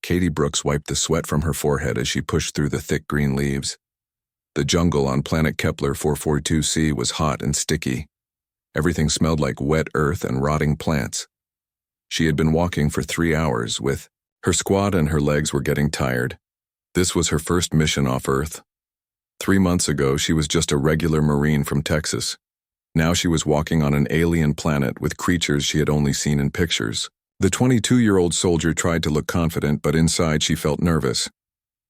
Katie Brooks wiped the sweat from her forehead as she pushed through the thick green leaves. The jungle on planet Kepler 442c was hot and sticky. Everything smelled like wet earth and rotting plants. She had been walking for 3 hours with her squad, and her legs were getting tired. This was her first mission off Earth. 3 months ago, she was just a regular Marine from Texas. Now she was walking on an alien planet with creatures she had only seen in pictures. The 22-year-old soldier tried to look confident, but inside she felt nervous.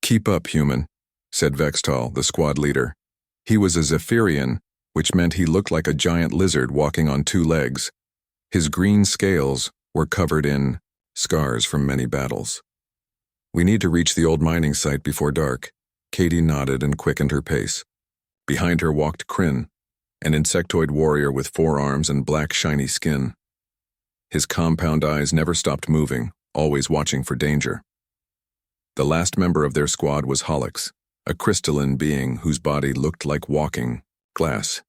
"Keep up, human," said Vextal, the squad leader. He was a Zephyrian, which meant he looked like a giant lizard walking on 2 legs. His green scales were covered in scars from many battles. "We need to reach the old mining site before dark." Katie nodded and quickened her pace. Behind her walked Kryn, an insectoid warrior with 4 arms and black shiny skin. His compound eyes never stopped moving, always watching for danger. The last member of their squad was Holix, a crystalline being whose body looked like walking glass.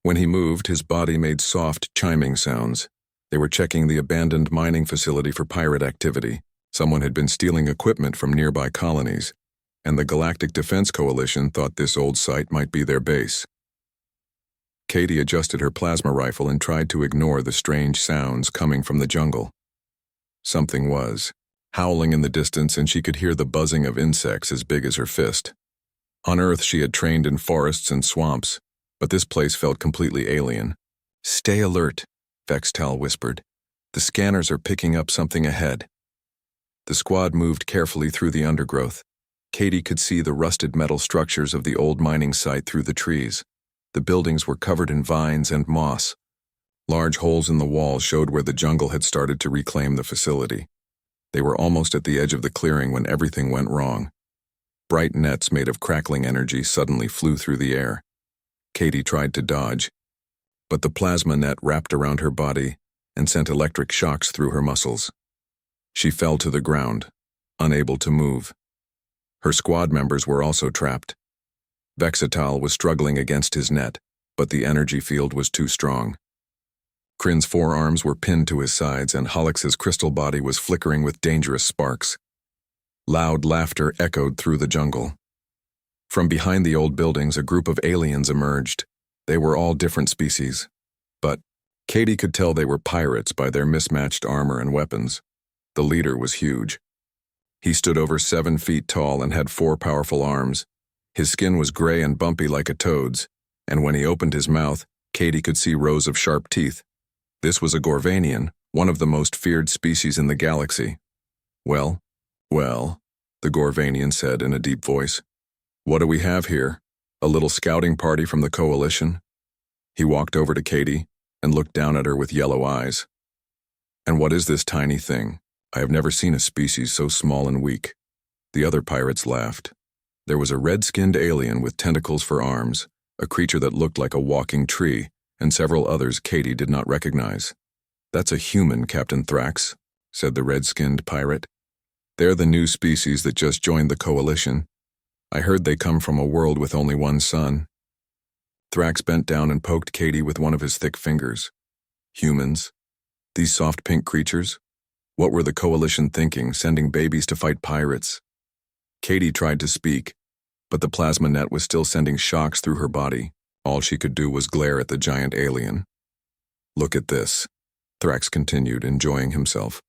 When he moved, his body made soft, chiming sounds. They were checking the abandoned mining facility for pirate activity. Someone had been stealing equipment from nearby colonies, and the Galactic Defense Coalition thought this old site might be their base. Katie adjusted her plasma rifle and tried to ignore the strange sounds coming from the jungle. Something was howling in the distance, and she could hear the buzzing of insects as big as her fist. On Earth, she had trained in forests and swamps, but this place felt completely alien. "Stay alert," Vextal whispered. "The scanners are picking up something ahead." The squad moved carefully through the undergrowth. Katie could see the rusted metal structures of the old mining site through the trees. The buildings were covered in vines and moss. Large holes in the walls showed where the jungle had started to reclaim the facility. They were almost at the edge of the clearing when everything went wrong. Bright nets made of crackling energy suddenly flew through the air. Katie tried to dodge, but the plasma net wrapped around her body and sent electric shocks through her muscles. She fell to the ground, unable to move. Her squad members were also trapped. Vextal was struggling against his net, but the energy field was too strong. Kryn's 4 arms were pinned to his sides, and Holix's crystal body was flickering with dangerous sparks. Loud laughter echoed through the jungle. From behind the old buildings, a group of aliens emerged. They were all different species, but Katie could tell they were pirates by their mismatched armor and weapons. The leader was huge. He stood over 7 feet tall and had 4 powerful arms. His skin was gray and bumpy like a toad's, and when he opened his mouth, Katie could see rows of sharp teeth. This was a Gorvanian, one of the most feared species in the galaxy. Well, the Gorvanian said in a deep voice. "What do we have here? A little scouting party from the Coalition?" He walked over to Katie and looked down at her with yellow eyes. "And what is this tiny thing? I have never seen a species so small and weak." The other pirates laughed. There was a red-skinned alien with tentacles for arms, a creature that looked like a walking tree, and several others Katie did not recognize. "That's a human, Captain Thrax," said the red-skinned pirate. "They're the new species that just joined the Coalition. I heard they come from a world with only one sun." Thrax bent down and poked Katie with one of his thick fingers. Humans? These soft pink creatures? What were the Coalition thinking, sending babies to fight pirates? Katie tried to speak, but the plasma net was still sending shocks through her body. All she could do was glare at the giant alien. "Look at this," Thrax continued, enjoying himself.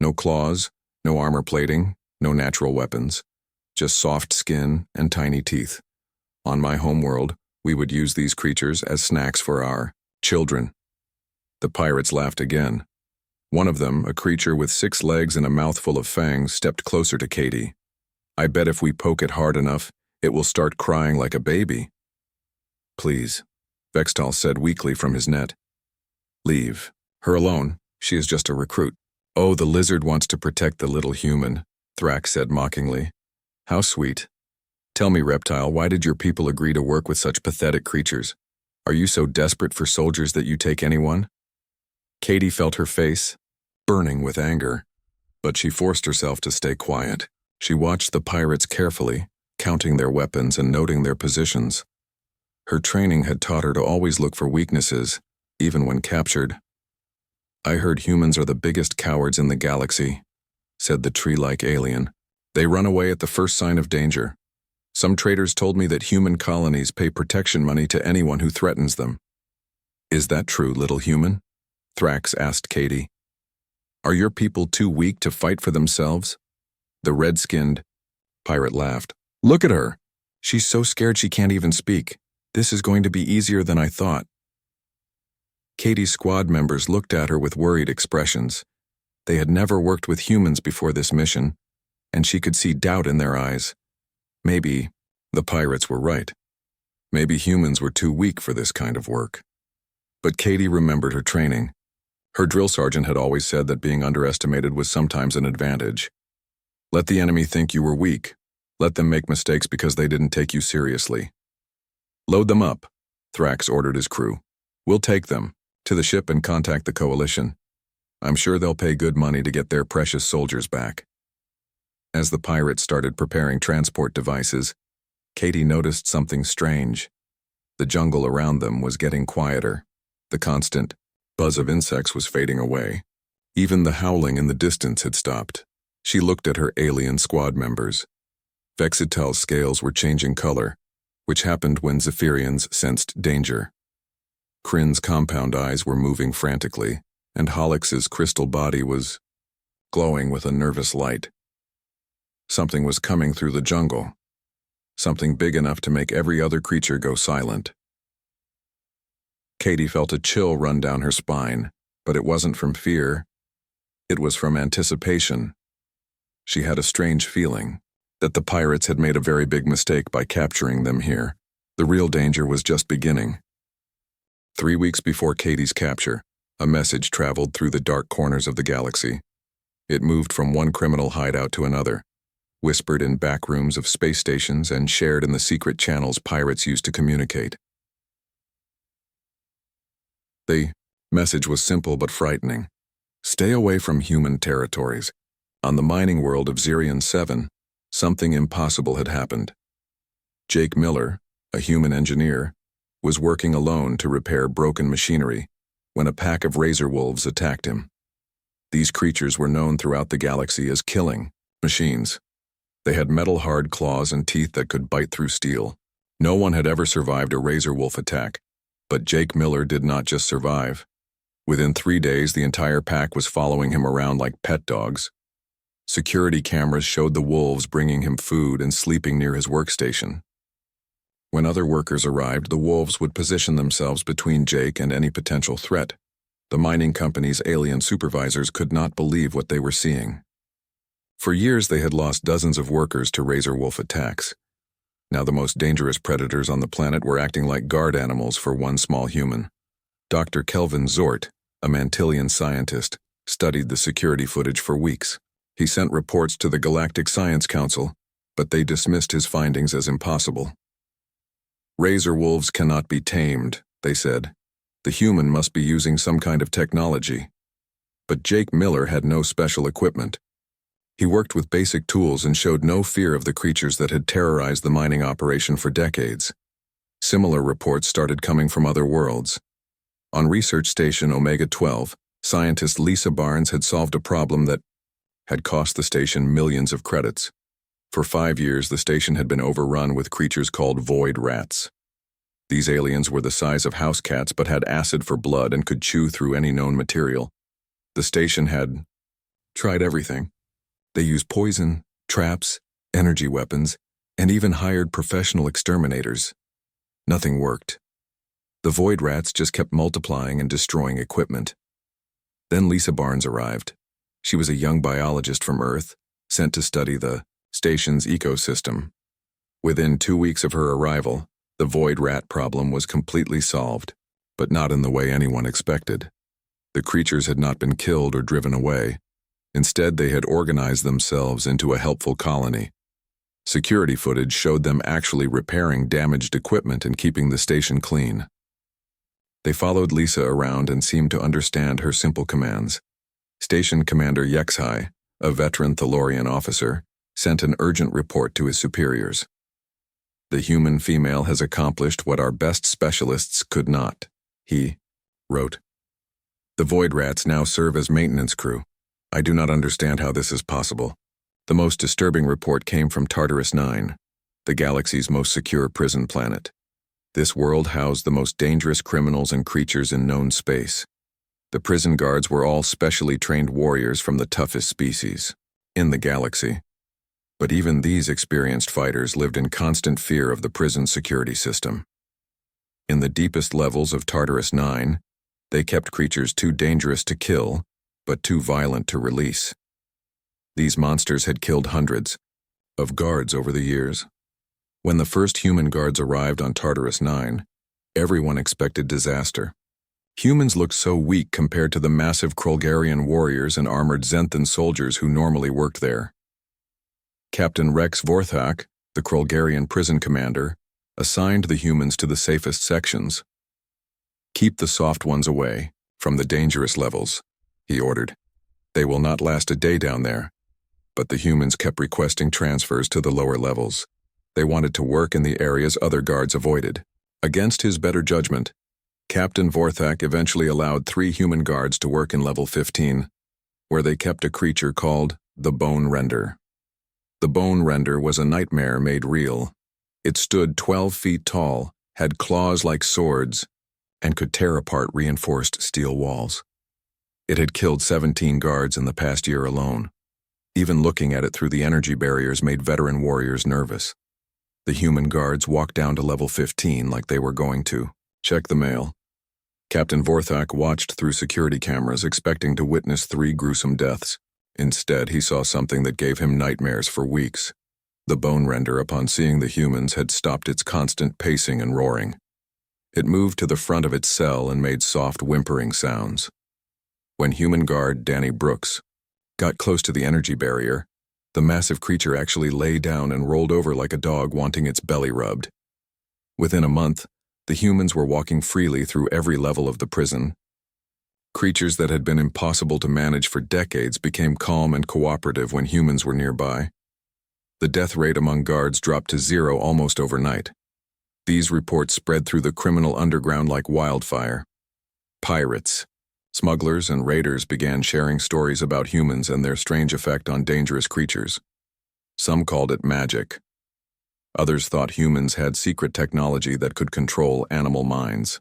"No claws, no armor plating, no natural weapons. Just soft skin and tiny teeth. On my homeworld, we would use these creatures as snacks for our children." The pirates laughed again. One of them, a creature with 6 legs and a mouthful of fangs, stepped closer to Katie. "I bet if we poke it hard enough, it will start crying like a baby." "Please," Vextal said weakly from his net. "Leave her alone. She is just a recruit." "Oh, the lizard wants to protect the little human," Thrax said mockingly. "How sweet. Tell me, Reptile, why did your people agree to work with such pathetic creatures? Are you so desperate for soldiers that you take anyone?" Katie felt her face burning with anger, but she forced herself to stay quiet. She watched the pirates carefully, counting their weapons and noting their positions. Her training had taught her to always look for weaknesses, even when captured. "I heard humans are the biggest cowards in the galaxy. said the tree-like alien. "They run away at the first sign of danger. Some traders told me that human colonies pay protection money to anyone who threatens them." "Is that true, little human?" Thrax asked Katie. "Are your people too weak to fight for themselves?" The red-skinned pirate laughed. "Look at her. She's so scared she can't even speak. This is going to be easier than I thought." Katie's squad members looked at her with worried expressions. They had never worked with humans before this mission, and she could see doubt in their eyes. Maybe the pirates were right. Maybe humans were too weak for this kind of work. But Katie remembered her training. Her drill sergeant had always said that being underestimated was sometimes an advantage. Let the enemy think you were weak. Let them make mistakes because they didn't take you seriously. "Load them up," Thrax ordered his crew. "We'll take them to the ship and contact the coalition. I'm sure they'll pay good money to get their precious soldiers back." As the pirates started preparing transport devices, Katie noticed something strange. The jungle around them was getting quieter. The constant buzz of insects was fading away. Even the howling in the distance had stopped. She looked at her alien squad members. Vexitel's scales were changing color, which happened when Zephyrians sensed danger. Kryn's compound eyes were moving frantically, and Holix's crystal body was glowing with a nervous light. Something was coming through the jungle. Something big enough to make every other creature go silent. Katie felt a chill run down her spine, but it wasn't from fear. It was from anticipation. She had a strange feeling that the pirates had made a very big mistake by capturing them here. The real danger was just beginning. 3 weeks before Katie's capture, a message traveled through the dark corners of the galaxy. It moved from one criminal hideout to another, whispered in back rooms of space stations and shared in the secret channels pirates used to communicate. The message was simple but frightening. Stay away from human territories. On the mining world of Zirion 7, something impossible had happened. Jake Miller, a human engineer, was working alone to repair broken machinery when a pack of razor wolves attacked him. These creatures were known throughout the galaxy as killing machines. They had metal-hard claws and teeth that could bite through steel. No one had ever survived a razor wolf attack, but Jake Miller did not just survive. Within 3 days, the entire pack was following him around like pet dogs. Security cameras showed the wolves bringing him food and sleeping near his workstation. When other workers arrived, the wolves would position themselves between Jake and any potential threat. The mining company's alien supervisors could not believe what they were seeing. For years, they had lost dozens of workers to razor wolf attacks. Now the most dangerous predators on the planet were acting like guard animals for one small human. Dr. Kelvin Zort, a Mantillian scientist, studied the security footage for weeks. He sent reports to the Galactic Science Council, but they dismissed his findings as impossible. "Razor wolves cannot be tamed," they said. "The human must be using some kind of technology." But Jake Miller had no special equipment. He worked with basic tools and showed no fear of the creatures that had terrorized the mining operation for decades. Similar reports started coming from other worlds. On Research Station Omega-12, scientist Lisa Barnes had solved a problem that had cost the station millions of credits. For 5 years, the station had been overrun with creatures called void rats. These aliens were the size of house cats but had acid for blood and could chew through any known material. The station had tried everything. They used poison, traps, energy weapons, and even hired professional exterminators. Nothing worked. The void rats just kept multiplying and destroying equipment. Then Lisa Barnes arrived. She was a young biologist from Earth, sent to study the station's ecosystem. Within 2 weeks of her arrival, the void rat problem was completely solved, but not in the way anyone expected. The creatures had not been killed or driven away. Instead, they had organized themselves into a helpful colony. Security footage showed them actually repairing damaged equipment and keeping the station clean. They followed Lisa around and seemed to understand her simple commands. Station Commander Yexhai, a veteran Thalorian officer, sent an urgent report to his superiors. "The human female has accomplished what our best specialists could not," he wrote. "The void rats now serve as maintenance crew. I do not understand how this is possible. The most disturbing report came from Tartarus 9, the galaxy's most secure prison planet. This world housed the most dangerous criminals and creatures in known space. The prison guards were all specially trained warriors from the toughest species in the galaxy. But even these experienced fighters lived in constant fear of the prison security system. In the deepest levels of Tartarus 9, they kept creatures too dangerous to kill, but too violent to release. These monsters had killed hundreds of guards over the years. When the first human guards arrived on Tartarus 9, everyone expected disaster. Humans looked so weak compared to the massive Krolgarian warriors and armored Xenthan soldiers who normally worked there. Captain Rex Vorthak, the Krolgarian prison commander, assigned the humans to the safest sections. "Keep the soft ones away from the dangerous levels," he ordered. "They will not last a day down there." But the humans kept requesting transfers to the lower levels. They wanted to work in the areas other guards avoided. Against his better judgment, Captain Vorthak eventually allowed 3 human guards to work in level 15, where they kept a creature called the Bone Render. The Bone Render was a nightmare made real. It stood 12 feet tall, had claws like swords, and could tear apart reinforced steel walls. It had killed 17 guards in the past year alone. Even looking at it through the energy barriers made veteran warriors nervous. The human guards walked down to level 15 like they were going to check the mail. Captain Vorthak watched through security cameras, expecting to witness 3 gruesome deaths. Instead, he saw something that gave him nightmares for weeks. The Bone Render, upon seeing the humans, had stopped its constant pacing and roaring. It moved to the front of its cell and made soft whimpering sounds. When human guard Danny Brooks got close to the energy barrier, the massive creature actually lay down and rolled over like a dog wanting its belly rubbed. Within a month, the humans were walking freely through every level of the prison. Creatures that had been impossible to manage for decades became calm and cooperative when humans were nearby. The death rate among guards dropped to 0 almost overnight. These reports spread through the criminal underground like wildfire. Pirates, smugglers, and raiders began sharing stories about humans and their strange effect on dangerous creatures. Some called it magic. Others thought humans had secret technology that could control animal minds.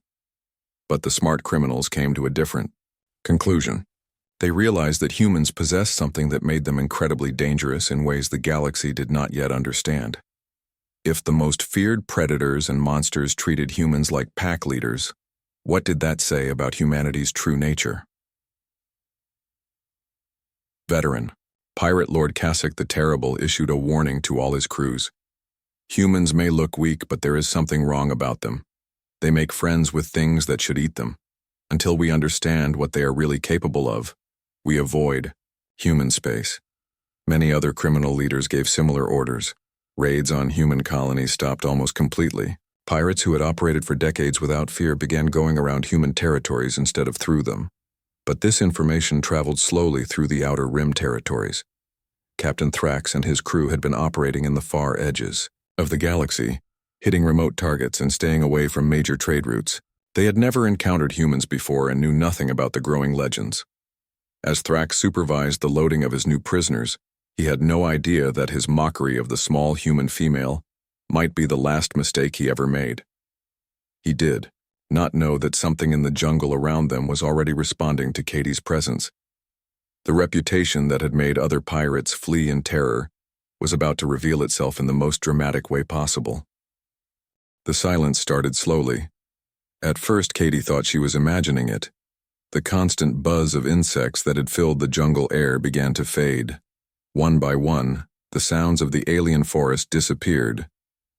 But the smart criminals came to a different conclusion. They realized that humans possessed something that made them incredibly dangerous in ways the galaxy did not yet understand. If the most feared predators and monsters treated humans like pack leaders, what did that say about humanity's true nature? Veteran. Pirate Lord Kasich the Terrible issued a warning to all his crews. Humans may look weak, but there is something wrong about them. They make friends with things that should eat them. Until we understand what they are really capable of, we avoid human space. Many other criminal leaders gave similar orders. Raids on human colonies stopped almost completely. Pirates who had operated for decades without fear began going around human territories instead of through them. But this information traveled slowly through the Outer Rim territories. Captain Thrax and his crew had been operating in the far edges of the galaxy, hitting remote targets and staying away from major trade routes. They had never encountered humans before and knew nothing about the growing legends. As Thrax supervised the loading of his new prisoners, he had no idea that his mockery of the small human female might be the last mistake he ever made. He did not know that something in the jungle around them was already responding to Katie's presence. The reputation that had made other pirates flee in terror was about to reveal itself in the most dramatic way possible. The silence started slowly. At first, Katie thought she was imagining it. The constant buzz of insects that had filled the jungle air began to fade. One by one, the sounds of the alien forest disappeared.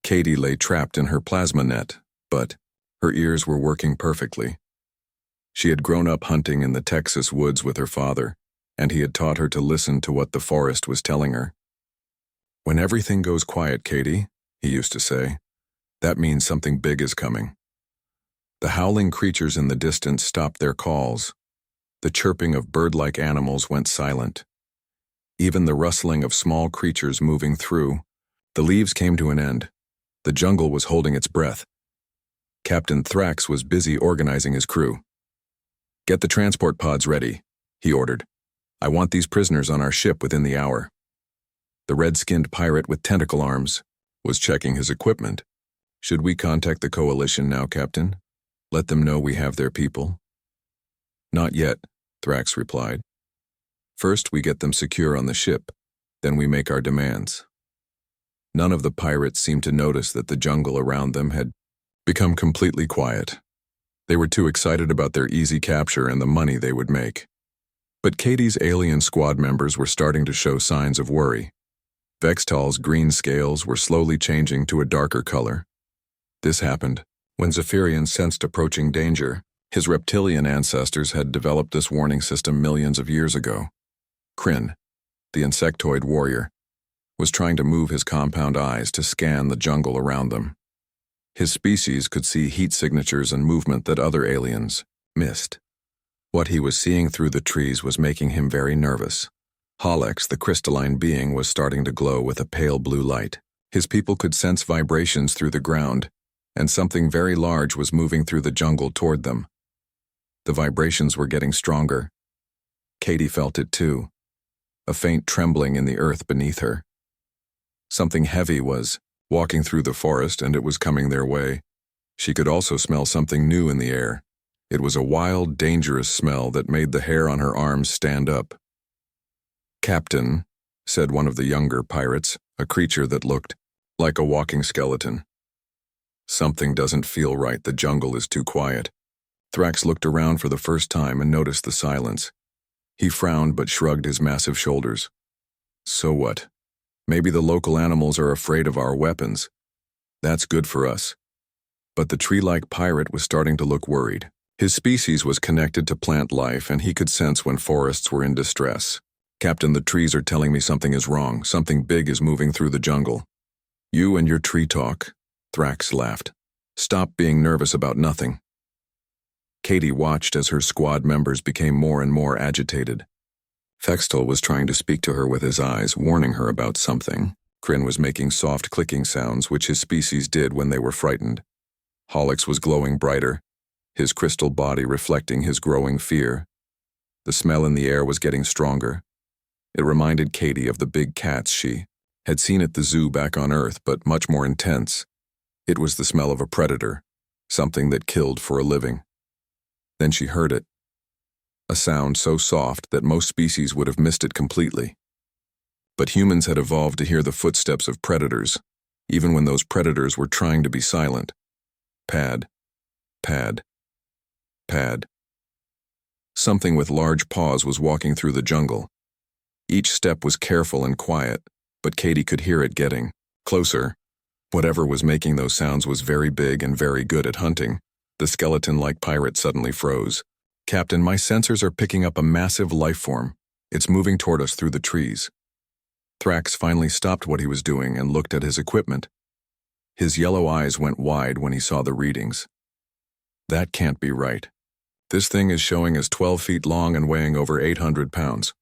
Katie lay trapped in her plasma net, but her ears were working perfectly. She had grown up hunting in the Texas woods with her father, and he had taught her to listen to what the forest was telling her. "When everything goes quiet, Katie," he used to say, "that means something big is coming." The howling creatures in the distance stopped their calls. The chirping of bird-like animals went silent. Even the rustling of small creatures moving through the leaves came to an end. The jungle was holding its breath. Captain Thrax was busy organizing his crew. "Get the transport pods ready," he ordered. I want these prisoners on our ship within the hour. The red-skinned pirate with tentacle arms was checking his equipment. Should we contact the coalition now, Captain? Let them know we have their people? Not yet, Thrax replied. First we get them secure on the ship, then we make our demands. None of the pirates seemed to notice that the jungle around them had become completely quiet. They were too excited about their easy capture and the money they would make. But Katie's alien squad members were starting to show signs of worry. Vextal's green scales were slowly changing to a darker color. This happened when Zephyrian sensed approaching danger. His reptilian ancestors had developed this warning system millions of years ago. Kryn, the insectoid warrior, was trying to move his compound eyes to scan the jungle around them. His species could see heat signatures and movement that other aliens missed. What he was seeing through the trees was making him very nervous. Holex, the crystalline being, was starting to glow with a pale blue light. His people could sense vibrations through the ground, and something very large was moving through the jungle toward them. The vibrations were getting stronger. Katie felt it too, a faint trembling in the earth beneath her. Something heavy was walking through the forest, and it was coming their way. She could also smell something new in the air. It was a wild, dangerous smell that made the hair on her arms stand up. Captain, said one of the younger pirates, a creature that looked like a walking skeleton. Something doesn't feel right. The jungle is too quiet. Thrax looked around for the first time and noticed the silence. He frowned but shrugged his massive shoulders. So what? Maybe the local animals are afraid of our weapons. That's good for us. But the tree-like pirate was starting to look worried. His species was connected to plant life, and he could sense when forests were in distress. Captain, the trees are telling me something is wrong. Something big is moving through the jungle. You and your tree talk, Thrax laughed. Stop being nervous about nothing. Katie watched as her squad members became more and more agitated. Fextel was trying to speak to her with his eyes, warning her about something. Kryn was making soft clicking sounds, which his species did when they were frightened. Holex was glowing brighter, his crystal body reflecting his growing fear. The smell in the air was getting stronger. It reminded Katie of the big cats she had seen at the zoo back on Earth, but much more intense. It was the smell of a predator, something that killed for a living. Then she heard it. A sound so soft that most species would have missed it completely. But humans had evolved to hear the footsteps of predators, even when those predators were trying to be silent. Pad, pad, pad. Something with large paws was walking through the jungle. Each step was careful and quiet, but Katie could hear it getting closer. Whatever was making those sounds was very big and very good at hunting. The skeleton-like pirate suddenly froze. Captain, my sensors are picking up a massive life form. It's moving toward us through the trees. Thrax finally stopped what he was doing and looked at his equipment. His yellow eyes went wide when he saw the readings. That can't be right. This thing is showing as 12 feet long and weighing over 800 pounds.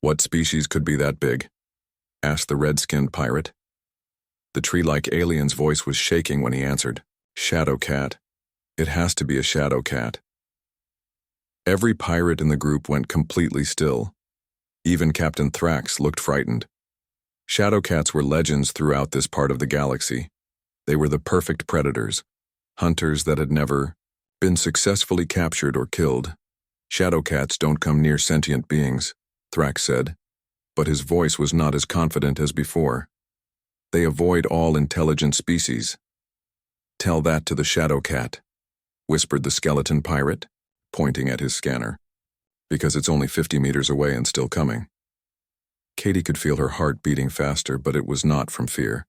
What species could be that big? Asked the red-skinned pirate. The tree-like alien's voice was shaking when he answered. Shadow cat. It has to be a shadow cat. Every pirate in the group went completely still. Even Captain Thrax looked frightened. Shadow cats were legends throughout this part of the galaxy. They were the perfect predators, hunters that had never been successfully captured or killed. Shadow cats don't come near sentient beings, Thrax said, but his voice was not as confident as before. They avoid all intelligent species. Tell that to the shadow cat, whispered the skeleton pirate, pointing at his scanner, because it's only 50 meters away and still coming. Katie could feel her heart beating faster, but it was not from fear.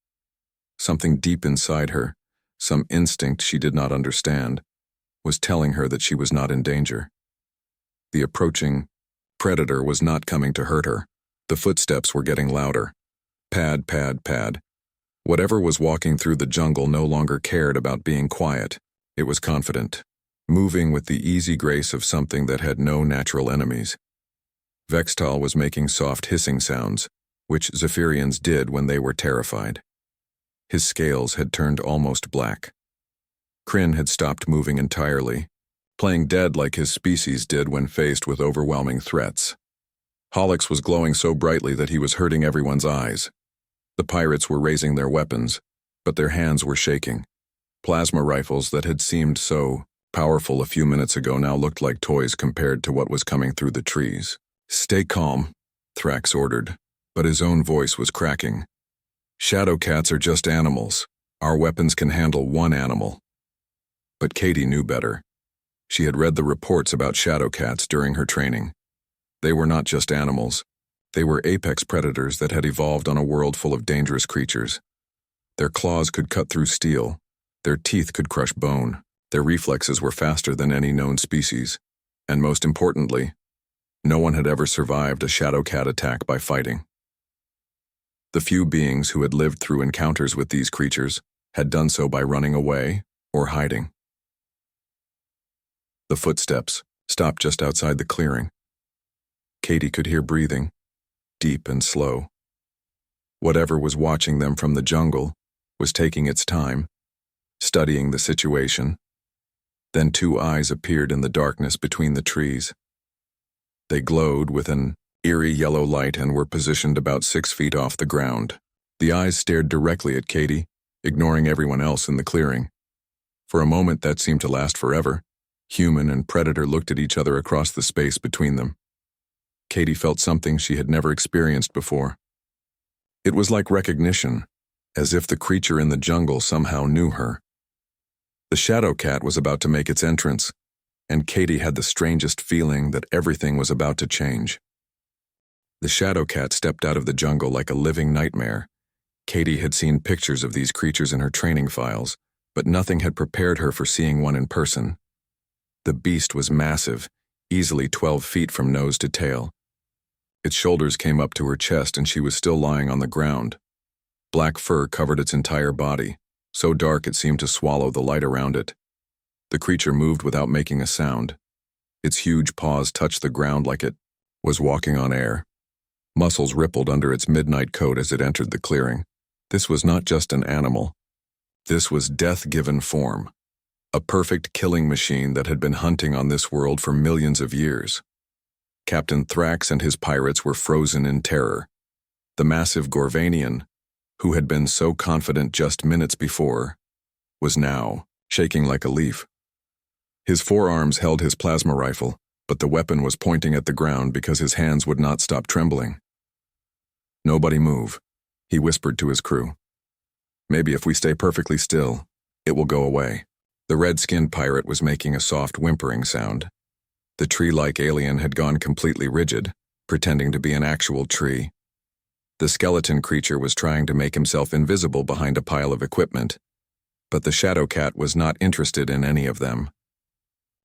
Something deep inside her, some instinct she did not understand, was telling her that she was not in danger. The approaching predator was not coming to hurt her. The footsteps were getting louder. Pad, pad, pad. Whatever was walking through the jungle no longer cared about being quiet. It was confident, moving with the easy grace of something that had no natural enemies. Vextal was making soft hissing sounds, which Zephyrians did when they were terrified. His scales had turned almost black. Kryn had stopped moving entirely, playing dead like his species did when faced with overwhelming threats. Holix was glowing so brightly that he was hurting everyone's eyes. The pirates were raising their weapons, but their hands were shaking. Plasma rifles that had seemed so powerful a few minutes ago now looked like toys compared to what was coming through the trees. "Stay calm," Thrax ordered, but his own voice was cracking. "Shadow cats are just animals. Our weapons can handle one animal." But Katie knew better. She had read the reports about shadow cats during her training. They were not just animals. They were apex predators that had evolved on a world full of dangerous creatures. Their claws could cut through steel. Their teeth could crush bone. Their reflexes were faster than any known species. And most importantly, no one had ever survived a shadow cat attack by fighting. The few beings who had lived through encounters with these creatures had done so by running away or hiding. The footsteps stopped just outside the clearing. Katie could hear breathing, deep and slow. Whatever was watching them from the jungle was taking its time, studying the situation. Then two eyes appeared in the darkness between the trees. They glowed with an eerie yellow light and were positioned about 6 feet off the ground. The eyes stared directly at Katie, ignoring everyone else in the clearing. For a moment that seemed to last forever. Human and predator looked at each other across the space between them. Katie felt something she had never experienced before. It was like recognition, as if the creature in the jungle somehow knew her. The shadow cat was about to make its entrance, and Katie had the strangest feeling that everything was about to change. The shadow cat stepped out of the jungle like a living nightmare. Katie had seen pictures of these creatures in her training files, but nothing had prepared her for seeing one in person. The beast was massive, easily 12 feet from nose to tail. Its shoulders came up to her chest and she was still lying on the ground. Black fur covered its entire body, so dark it seemed to swallow the light around it. The creature moved without making a sound. Its huge paws touched the ground like it was walking on air. Muscles rippled under its midnight coat as it entered the clearing. This was not just an animal. This was death-given form. A perfect killing machine that had been hunting on this world for millions of years. Captain Thrax and his pirates were frozen in terror. The massive Gorvanian, who had been so confident just minutes before, was now shaking like a leaf. His forearms held his plasma rifle, but the weapon was pointing at the ground because his hands would not stop trembling. "Nobody move," he whispered to his crew. "Maybe if we stay perfectly still, it will go away." The red-skinned pirate was making a soft whimpering sound. The tree-like alien had gone completely rigid, pretending to be an actual tree. The skeleton creature was trying to make himself invisible behind a pile of equipment, but the shadow cat was not interested in any of them.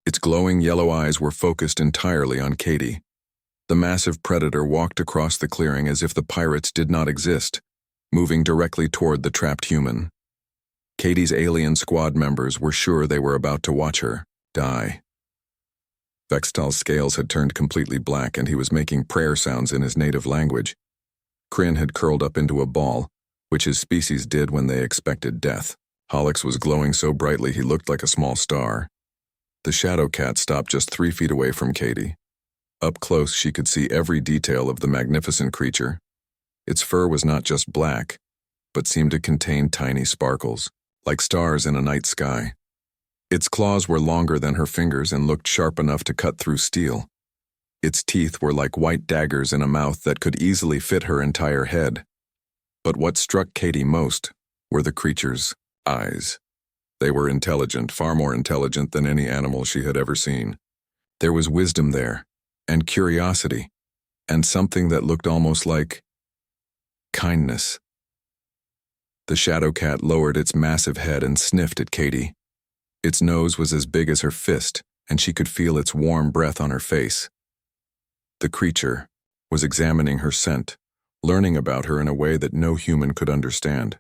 Its glowing yellow eyes were focused entirely on Katie. The massive predator walked across the clearing as if the pirates did not exist, moving directly toward the trapped human. Katie's alien squad members were sure they were about to watch her die. Vextal's scales had turned completely black and he was making prayer sounds in his native language. Kryn had curled up into a ball, which his species did when they expected death. Holix was glowing so brightly he looked like a small star. The shadow cat stopped just 3 feet away from Katie. Up close she could see every detail of the magnificent creature. Its fur was not just black, but seemed to contain tiny sparkles, like stars in a night sky. Its claws were longer than her fingers and looked sharp enough to cut through steel. Its teeth were like white daggers in a mouth that could easily fit her entire head. But what struck Katie most were the creature's eyes. They were intelligent, far more intelligent than any animal she had ever seen. There was wisdom there, and curiosity, and something that looked almost like kindness. The shadow cat lowered its massive head and sniffed at Katie. Its nose was as big as her fist, and she could feel its warm breath on her face. The creature was examining her scent, learning about her in a way that no human could understand.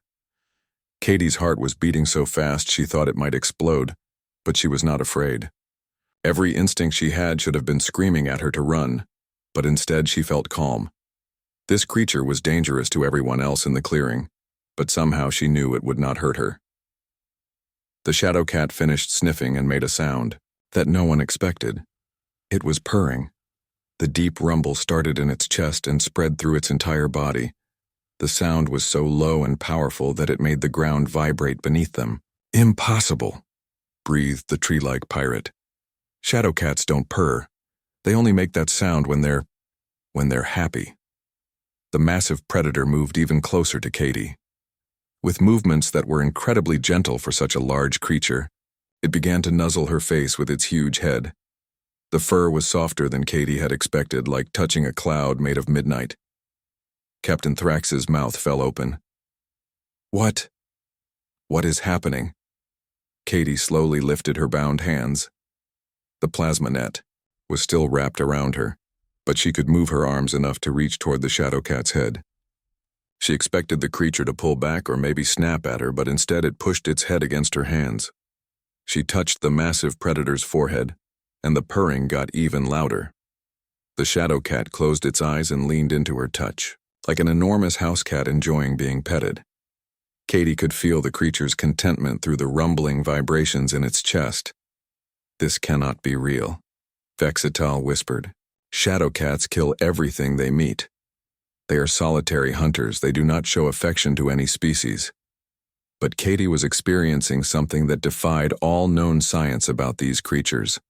Katie's heart was beating so fast she thought it might explode, but she was not afraid. Every instinct she had should have been screaming at her to run, but instead she felt calm. This creature was dangerous to everyone else in the clearing, but somehow she knew it would not hurt her. The shadow cat finished sniffing and made a sound that no one expected. It was purring. The deep rumble started in its chest and spread through its entire body. The sound was so low and powerful that it made the ground vibrate beneath them. "Impossible," breathed the tree-like pirate. "Shadowcats don't purr. They only make that sound when they're happy." The massive predator moved even closer to Katie. With movements that were incredibly gentle for such a large creature, it began to nuzzle her face with its huge head. The fur was softer than Katie had expected, like touching a cloud made of midnight. Captain Thrax's mouth fell open. What is happening?" Katie slowly lifted her bound hands. The plasma net was still wrapped around her, but she could move her arms enough to reach toward the Shadowcat's head. She expected the creature to pull back or maybe snap at her, but instead it pushed its head against her hands. She touched the massive predator's forehead, and the purring got even louder. The Shadowcat closed its eyes and leaned into her touch, like an enormous house cat enjoying being petted. Katie could feel the creature's contentment through the rumbling vibrations in its chest. "This cannot be real," Vexital whispered. "Shadowcats kill everything they meet. They are solitary hunters. They do not show affection to any species." But Katie was experiencing something that defied all known science about these creatures.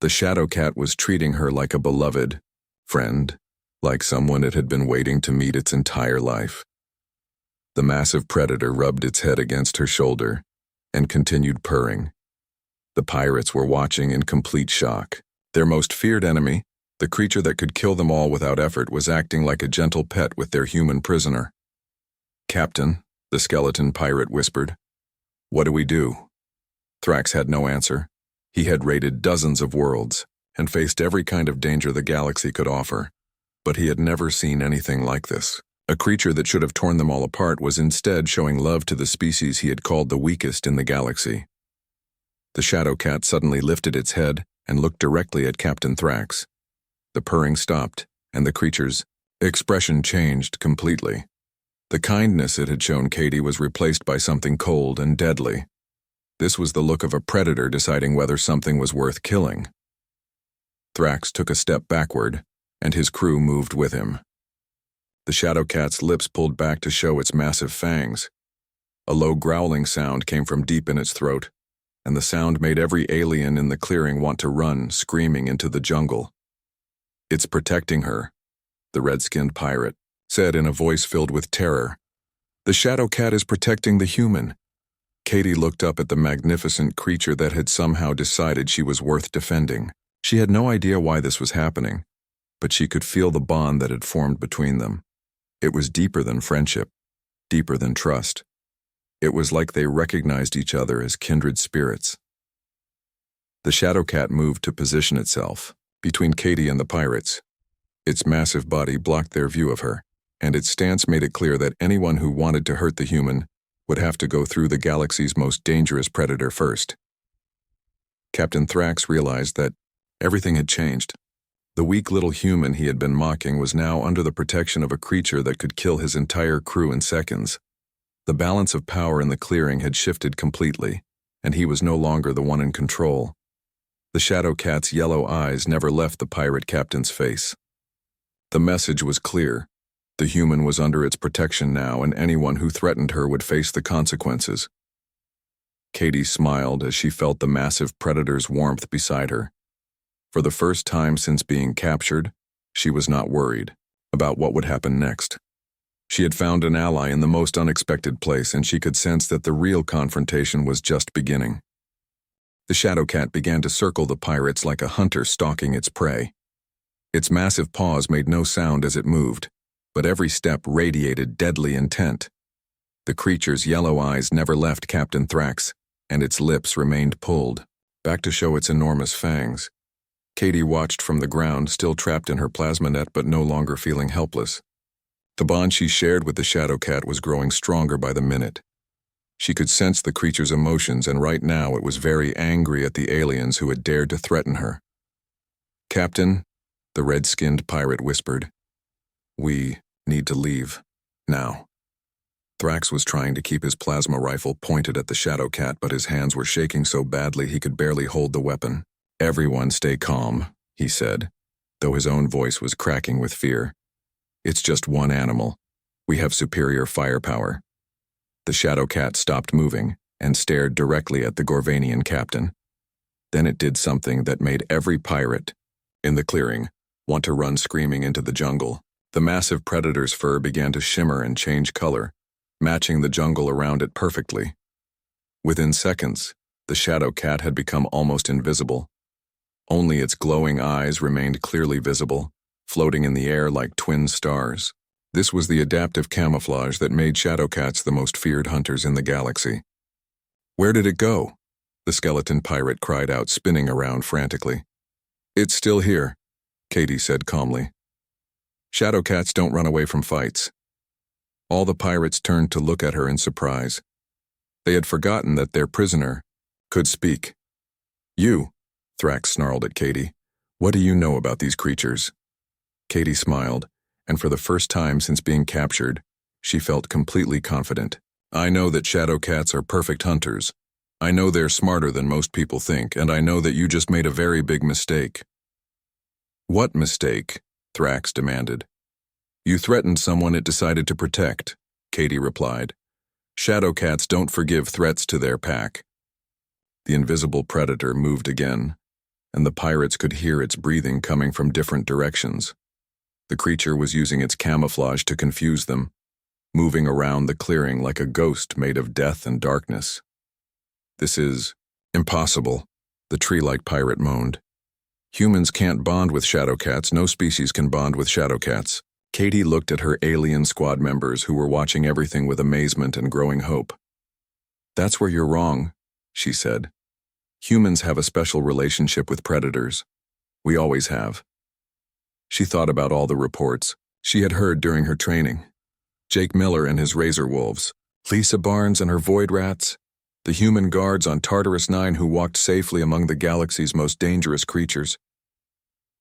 The Shadowcat was treating her like a beloved friend, like someone it had been waiting to meet its entire life. The massive predator rubbed its head against her shoulder and continued purring. The pirates were watching in complete shock. Their most feared enemy, the creature that could kill them all without effort, was acting like a gentle pet with their human prisoner. "Captain," the skeleton pirate whispered, "what do we do?" Thrax had no answer. He had raided dozens of worlds and faced every kind of danger the galaxy could offer, but he had never seen anything like this. A creature that should have torn them all apart was instead showing love to the species he had called the weakest in the galaxy. The Shadowcat suddenly lifted its head and looked directly at Captain Thrax. The purring stopped, and the creature's expression changed completely. The kindness it had shown Katie was replaced by something cold and deadly. This was the look of a predator deciding whether something was worth killing. Thrax took a step backward, and his crew moved with him. The Shadowcat's lips pulled back to show its massive fangs. A low growling sound came from deep in its throat, and the sound made every alien in the clearing want to run, screaming into the jungle. "It's protecting her," the red-skinned pirate said in a voice filled with terror. "The Shadowcat is protecting the human." Katie looked up at the magnificent creature that had somehow decided she was worth defending. She had no idea why this was happening, but she could feel the bond that had formed between them. It was deeper than friendship, deeper than trust. It was like they recognized each other as kindred spirits. The Shadowcat moved to position itself between Katie and the pirates. Its massive body blocked their view of her, and its stance made it clear that anyone who wanted to hurt the human would have to go through the galaxy's most dangerous predator first. Captain Thrax realized that everything had changed. The weak little human he had been mocking was now under the protection of a creature that could kill his entire crew in seconds. The balance of power in the clearing had shifted completely, and he was no longer the one in control. The Shadowcat's yellow eyes never left the pirate captain's face. The message was clear. The human was under its protection now, and anyone who threatened her would face the consequences. Katie smiled as she felt the massive predator's warmth beside her. For the first time since being captured, she was not worried about what would happen next. She had found an ally in the most unexpected place, and she could sense that the real confrontation was just beginning. The Shadowcat began to circle the pirates like a hunter stalking its prey. Its massive paws made no sound as it moved, but every step radiated deadly intent. The creature's yellow eyes never left Captain Thrax, and its lips remained pulled, back to show its enormous fangs. Katie watched from the ground, still trapped in her plasma net but no longer feeling helpless. The bond she shared with the Shadowcat was growing stronger by the minute. She could sense the creature's emotions, and right now it was very angry at the aliens who had dared to threaten her. "Captain," the red-skinned pirate whispered, "we need to leave. Now." Thrax was trying to keep his plasma rifle pointed at the Shadowcat, but his hands were shaking so badly he could barely hold the weapon. "Everyone stay calm," he said. though his own voice was cracking with fear. "It's just one animal. We have superior firepower." The shadow cat stopped moving and stared directly at the Gorvanian captain. Then it did something that made every pirate in the clearing want to run screaming into the jungle. The massive predator's fur began to shimmer and change color, matching the jungle around it perfectly. Within seconds, the shadow cat had become almost invisible. Only its glowing eyes remained clearly visible, floating in the air like twin stars. This was the adaptive camouflage that made shadow cats the most feared hunters in the galaxy. "Where did it go?" the skeleton pirate cried out, spinning around frantically. "It's still here," Katie said calmly. "Shadow cats don't run away from fights." All the pirates turned to look at her in surprise. They had forgotten that their prisoner could speak. "You," Thrax snarled at Katie. "What do you know about these creatures?" Katie smiled, and for the first time since being captured, she felt completely confident. "I know that shadow cats are perfect hunters. I know they're smarter than most people think, and I know that you just made a very big mistake." "What mistake?" Thrax demanded. "You threatened someone it decided to protect," Katie replied. "Shadow cats don't forgive threats to their pack." The invisible predator moved again, and the pirates could hear its breathing coming from different directions. The creature was using its camouflage to confuse them, moving around the clearing like a ghost made of death and darkness. "This is impossible," the tree-like pirate moaned. "Humans can't bond with shadow cats. No species can bond with shadow cats." Katie looked at her alien squad members who were watching everything with amazement and growing hope. "That's where you're wrong," she said. "Humans have a special relationship with predators. We always have." She thought about all the reports she had heard during her training. Jake Miller and his razor wolves, Lisa Barnes and her void rats, the human guards on Tartarus 9 who walked safely among the galaxy's most dangerous creatures.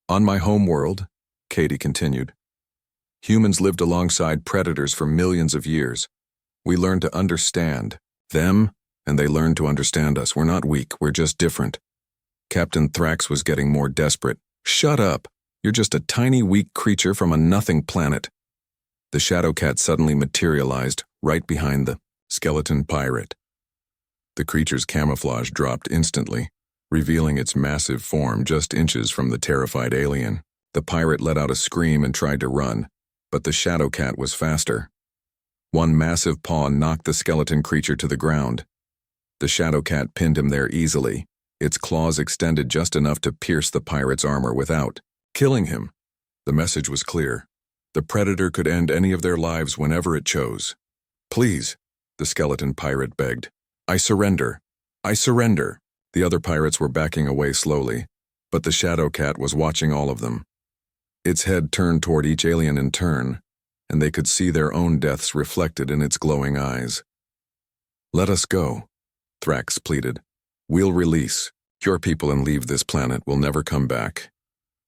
"On my home world," Katie continued, "humans lived alongside predators for millions of years. We learned to understand them, and they learned to understand us. We're not weak, we're just different." Captain Thrax was getting more desperate. "Shut up! You're just a tiny, weak creature from a nothing planet." The shadow cat suddenly materialized right behind the skeleton pirate. The creature's camouflage dropped instantly, revealing its massive form just inches from the terrified alien. The pirate let out a scream and tried to run, but the shadow cat was faster. One massive paw knocked the skeleton creature to the ground. The shadow cat pinned him there easily, its claws extended just enough to pierce the pirate's armor without killing him. The message was clear. The predator could end any of their lives whenever it chose. "Please," the skeleton pirate begged. "I surrender. I surrender." The other pirates were backing away slowly, but the shadow cat was watching all of them. Its head turned toward each alien in turn, and they could see their own deaths reflected in its glowing eyes. "Let us go," Thrax pleaded. "We'll release your people and leave this planet. We'll never come back."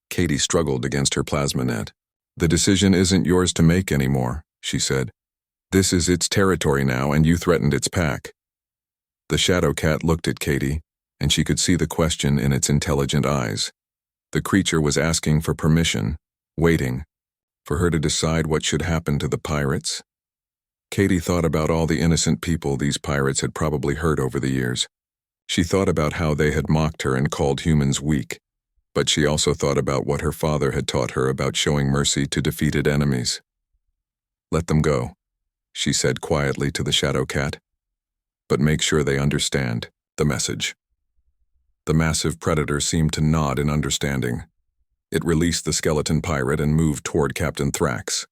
Katie struggled against her plasma net. "The decision isn't yours to make anymore," she said. "This is its territory now, and you threatened its pack." The shadow cat looked at Katie, and she could see the question in its intelligent eyes. The creature was asking for permission, waiting, for her to decide what should happen to the pirates. Katie thought about all the innocent people these pirates had probably hurt over the years. She thought about how they had mocked her and called humans weak, but she also thought about what her father had taught her about showing mercy to defeated enemies. "Let them go," she said quietly to the shadow cat. "But make sure they understand the message." The massive predator seemed to nod in understanding. It released the skeleton pirate and moved toward Captain Thrax.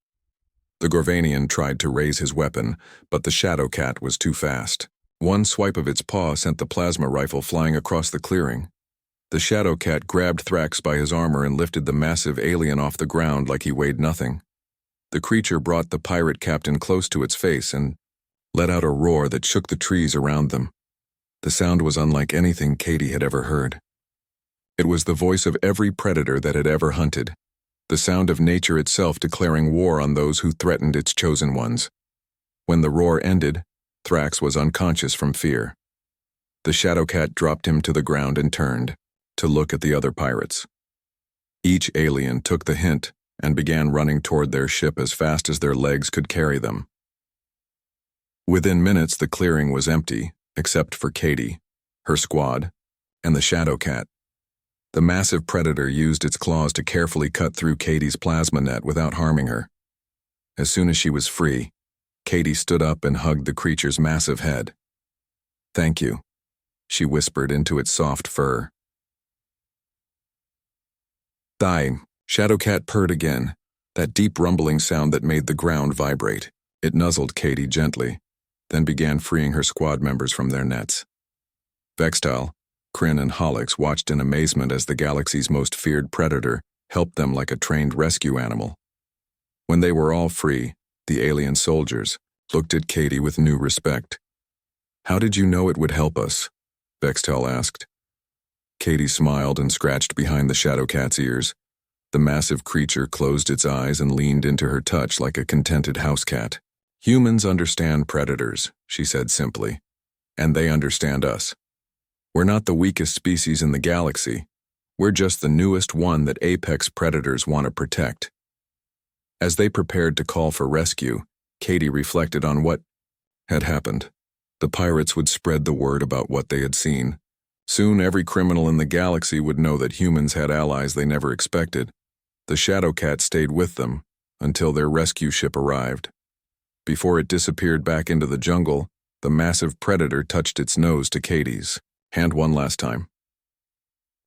The Gorvanian tried to raise his weapon, but the shadow cat was too fast. One swipe of its paw sent the plasma rifle flying across the clearing. The shadow cat grabbed Thrax by his armor and lifted the massive alien off the ground like he weighed nothing. The creature brought the pirate captain close to its face and let out a roar that shook the trees around them. The sound was unlike anything Katie had ever heard. It was the voice of every predator that had ever hunted, the sound of nature itself declaring war on those who threatened its chosen ones. When the roar ended, Thrax was unconscious from fear. The shadow cat dropped him to the ground and turned to look at the other pirates. Each alien took the hint and began running toward their ship as fast as their legs could carry them. Within minutes, the clearing was empty, except for Katie, her squad, and the Shadow Cat. The massive predator used its claws to carefully cut through Katie's plasma net without harming her. As soon as she was free, Katie stood up and hugged the creature's massive head. "Thank you," she whispered into its soft fur. "Thigh," Shadowcat purred again, that deep rumbling sound that made the ground vibrate. It nuzzled Katie gently, then began freeing her squad members from their nets. Vextile, Kryn, and Holix watched in amazement as the galaxy's most feared predator helped them like a trained rescue animal. When they were all free, the alien soldiers looked at Katie with new respect. "How did you know it would help us?" Vextile asked. Katie smiled and scratched behind the Shadowcat's ears. The massive creature closed its eyes and leaned into her touch like a contented house cat. "Humans understand predators," she said simply, "and they understand us. We're not the weakest species in the galaxy. We're just the newest one that apex predators want to protect." As they prepared to call for rescue, Katie reflected on what had happened. The pirates would spread the word about what they had seen. Soon every criminal in the galaxy would know that humans had allies they never expected. The Shadowcat stayed with them until their rescue ship arrived. Before it disappeared back into the jungle, the massive predator touched its nose to Katie's hand one last time.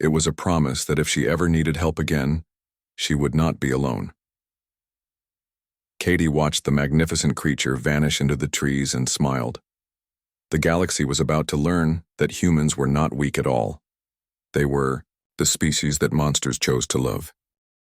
It was a promise that if she ever needed help again, she would not be alone. Katie watched the magnificent creature vanish into the trees and smiled. The galaxy was about to learn that humans were not weak at all. They were the species that monsters chose to love.